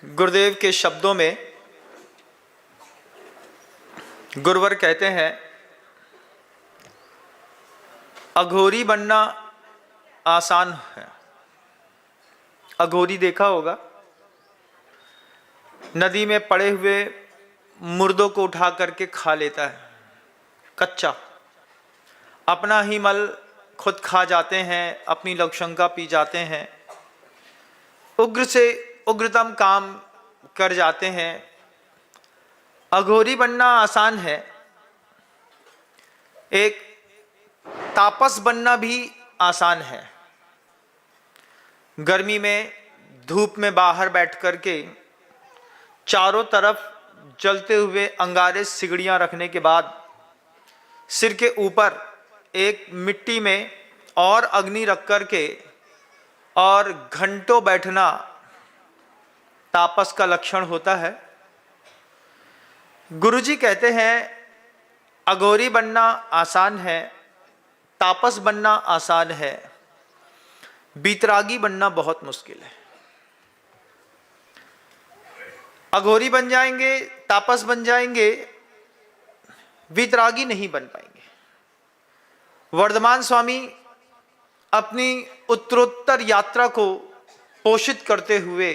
गुरुदेव के शब्दों में गुरुवर कहते हैं, अघोरी बनना आसान है। अघोरी देखा होगा, नदी में पड़े हुए मुर्दों को उठा करके खा लेता है कच्चा, अपना ही मल खुद खा जाते हैं, अपनी लवशंका पी जाते हैं, उग्र से उग्रतम काम कर जाते हैं। अघोरी बनना आसान है, एक तापस बनना भी आसान है। गर्मी में धूप में बाहर बैठ करके चारों तरफ जलते हुए अंगारे सिगड़ियां रखने के बाद सिर के ऊपर एक मिट्टी में और अग्नि रख करके और घंटों बैठना तापस का लक्षण होता है। गुरुजी कहते हैं, अघोरी बनना आसान है, तापस बनना आसान है, बीतरागी बनना बहुत मुश्किल है। अघोरी बन जाएंगे, तापस बन जाएंगे, वीतरागी नहीं बन पाएंगे। वर्धमान स्वामी अपनी उत्तरोत्तर यात्रा को पोषित करते हुए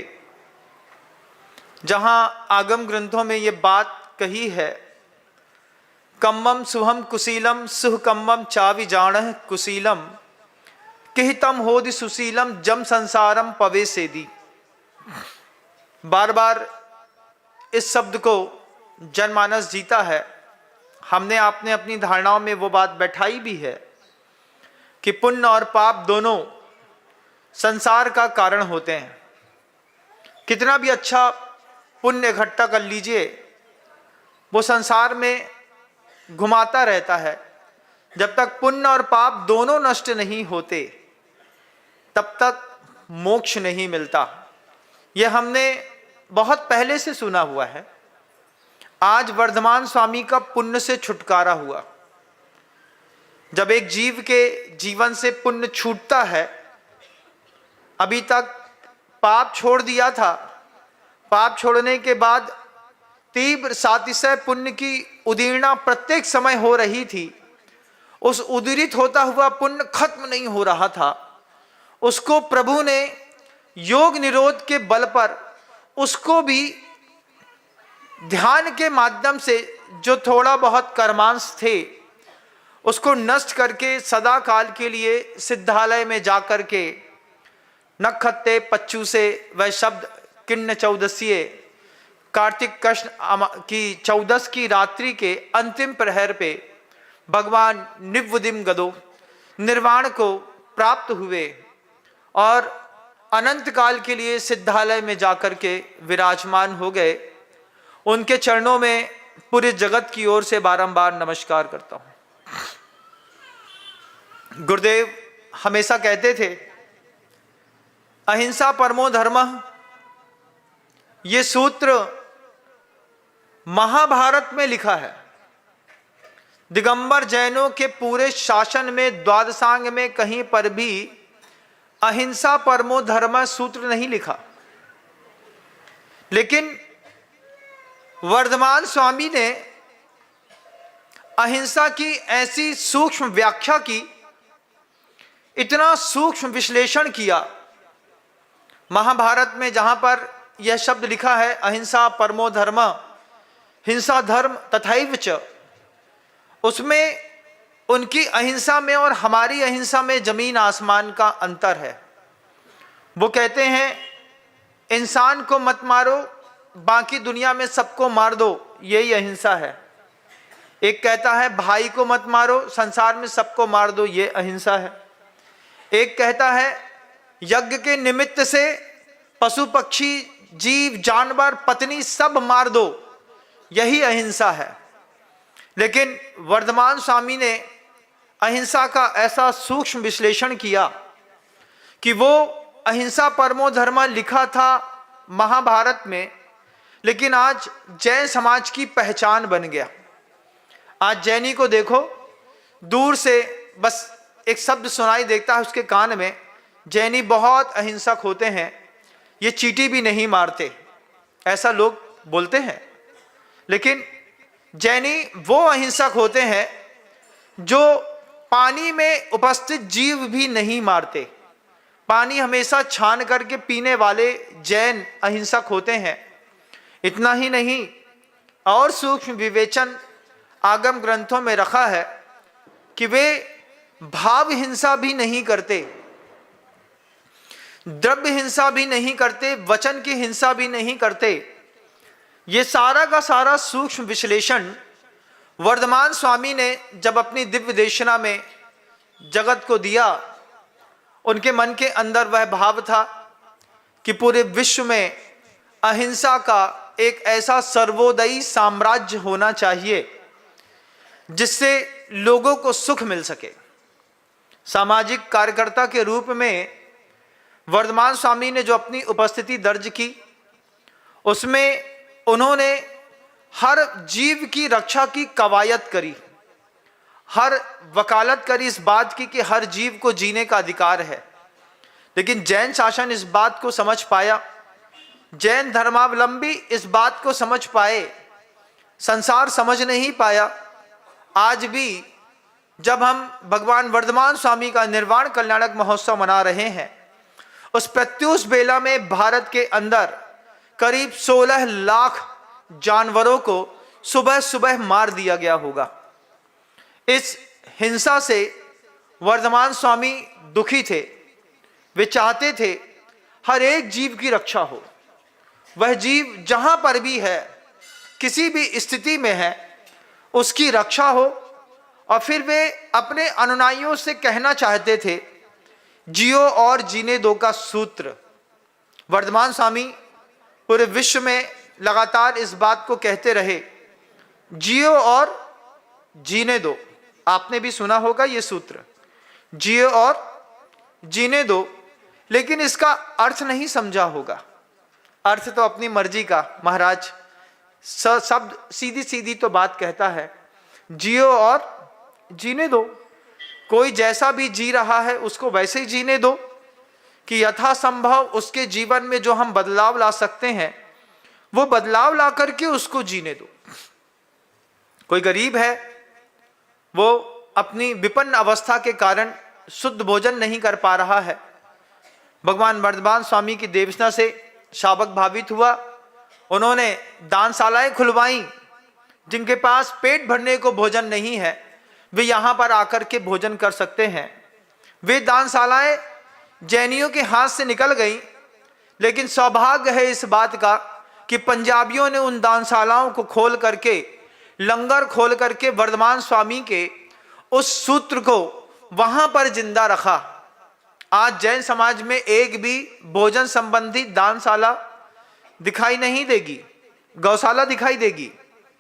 जहां आगम ग्रंथों में ये बात कही है, कम्मम सुहम कुशीलम सुह कम्मम चावि जाणह कुशीलम किहितम होदि सुशीलम जम संसारम पवे सेदी। बार बार इस शब्द को जनमानस जीता है। हमने आपने अपनी धारणाओं में वो बात बैठाई भी है कि पुण्य और पाप दोनों संसार का कारण होते हैं। कितना भी अच्छा पुण्य इकट्ठा कर लीजिए, वो संसार में घुमाता रहता है। जब तक पुण्य और पाप दोनों नष्ट नहीं होते तब तक मोक्ष नहीं मिलता। यह हमने बहुत पहले से सुना हुआ है। आज वर्धमान स्वामी का पुण्य से छुटकारा हुआ। जब एक जीव के जीवन से पुण्य छूटता है, अभी तक पाप छोड़ दिया था, पाप छोड़ने के बाद तीव्र सातिशय पुण्य की उदीर्णा प्रत्येक समय हो रही थी। उस उदीरित होता हुआ पुण्य खत्म नहीं हो रहा था। उसको प्रभु ने योग निरोध के बल पर उसको भी ध्यान के माध्यम से जो थोड़ा बहुत कर्मांश थे उसको नष्ट करके सदा काल के लिए सिद्धालय में जाकर के नखत्ते पच्चू से वह शब्द किन्न चौदसीय कार्तिक कृष्ण की 14 की रात्रि के अंतिम प्रहर पे भगवान निव्वदिम गदो निर्वाण को प्राप्त हुए और अनंत काल के लिए सिद्धालय में जाकर के विराजमान हो गए। उनके चरणों में पूरे जगत की ओर से बारंबार नमस्कार करता हूं। गुरुदेव हमेशा कहते थे, अहिंसा परमो धर्मः। ये सूत्र महाभारत में लिखा है। दिगंबर जैनों के पूरे शासन में द्वादशांग में कहीं पर भी अहिंसा परमो धर्म सूत्र नहीं लिखा, लेकिन वर्धमान स्वामी ने अहिंसा की ऐसी सूक्ष्म व्याख्या की, इतना सूक्ष्म विश्लेषण किया। महाभारत में जहां पर यह शब्द लिखा है, अहिंसा परमो धर्म, हिंसा धर्म तथैव च, उसमें उनकी अहिंसा में और हमारी अहिंसा में जमीन आसमान का अंतर है। वो कहते हैं, इंसान को मत मारो, बाकी दुनिया में सबको मार दो, यही अहिंसा है। एक कहता है भाई को मत मारो, संसार में सबको मार दो, ये अहिंसा है। एक कहता है यज्ञ के निमित्त से पशु पक्षी जीव जानवर पत्नी सब मार दो, यही अहिंसा है। लेकिन वर्धमान स्वामी ने अहिंसा का ऐसा सूक्ष्म विश्लेषण किया कि वो अहिंसा परमो धर्म लिखा था महाभारत में, लेकिन आज जैन समाज की पहचान बन गया। आज जैनी को देखो, दूर से बस एक शब्द सुनाई देता है उसके कान में, जैनी बहुत अहिंसक होते हैं, ये चींटी भी नहीं मारते, ऐसा लोग बोलते हैं। लेकिन जैनी वो अहिंसक होते हैं जो पानी में उपस्थित जीव भी नहीं मारते। पानी हमेशा छान करके पीने वाले जैन अहिंसक होते हैं। इतना ही नहीं, और सूक्ष्म विवेचन आगम ग्रंथों में रखा है कि वे भाव हिंसा भी नहीं करते, द्रव्य हिंसा भी नहीं करते, वचन की हिंसा भी नहीं करते। ये सारा का सारा सूक्ष्म विश्लेषण वर्धमान स्वामी ने जब अपनी दिव्य देशना में जगत को दिया, उनके मन के अंदर वह भाव था कि पूरे विश्व में अहिंसा का एक ऐसा सर्वोदयी साम्राज्य होना चाहिए जिससे लोगों को सुख मिल सके। सामाजिक कार्यकर्ता के रूप में वर्धमान स्वामी ने जो अपनी उपस्थिति दर्ज की, उसमें उन्होंने हर जीव की रक्षा की कवायद करी, हर वकालत करी इस बात की कि हर जीव को जीने का अधिकार है। लेकिन जैन शासन इस बात को समझ पाया, जैन धर्मावलंबी इस बात को समझ पाए, संसार समझ नहीं पाया। आज भी जब हम भगवान वर्धमान स्वामी का निर्वाण कल्याणक महोत्सव मना रहे हैं, उस प्रत्यूष बेला में भारत के अंदर करीब 16 लाख जानवरों को सुबह सुबह मार दिया गया होगा। इस हिंसा से वर्धमान स्वामी दुखी थे। वे चाहते थे हर एक जीव की रक्षा हो, वह जीव जहां पर भी है, किसी भी स्थिति में है, उसकी रक्षा हो। और फिर वे अपने अनुयायियों से कहना चाहते थे, जियो और जीने दो का सूत्र। वर्धमान स्वामी पूरे विश्व में लगातार इस बात को कहते रहे, जियो और जीने दो। आपने भी सुना होगा ये सूत्र, जियो और जीने दो, लेकिन इसका अर्थ नहीं समझा होगा। अर्थ तो अपनी मर्जी का महाराज शब्द सीधी सीधी तो बात कहता है, जियो और जीने दो। कोई जैसा भी जी रहा है उसको वैसे ही जीने दो, कि यथासंभव उसके जीवन में जो हम बदलाव ला सकते हैं वो बदलाव ला करके उसको जीने दो। कोई गरीब है, वो अपनी विपन्न अवस्था के कारण शुद्ध भोजन नहीं कर पा रहा है। भगवान वर्धमान स्वामी की देवसना से शावक भावित हुआ, उन्होंने दानशालाएं खुलवाई। जिनके पास पेट भरने को भोजन नहीं है वे यहाँ पर आकर के भोजन कर सकते हैं। वे दानशालाएं जैनियों के हाथ से निकल गई, लेकिन सौभाग्य है इस बात का कि पंजाबियों ने उन दानशालाओं को खोल करके, लंगर खोल करके वर्धमान स्वामी के उस सूत्र को वहां पर जिंदा रखा। आज जैन समाज में एक भी भोजन संबंधी दानशाला दिखाई नहीं देगी, गौशाला दिखाई देगी,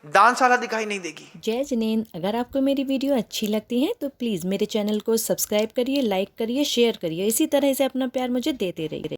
दानशाला दिखाई नहीं देगी। जय जिनेंद्र, अगर आपको मेरी वीडियो अच्छी लगती है तो प्लीज़ मेरे चैनल को सब्सक्राइब करिए, लाइक करिए, शेयर करिए। इसी तरह से अपना प्यार मुझे देते रहिए।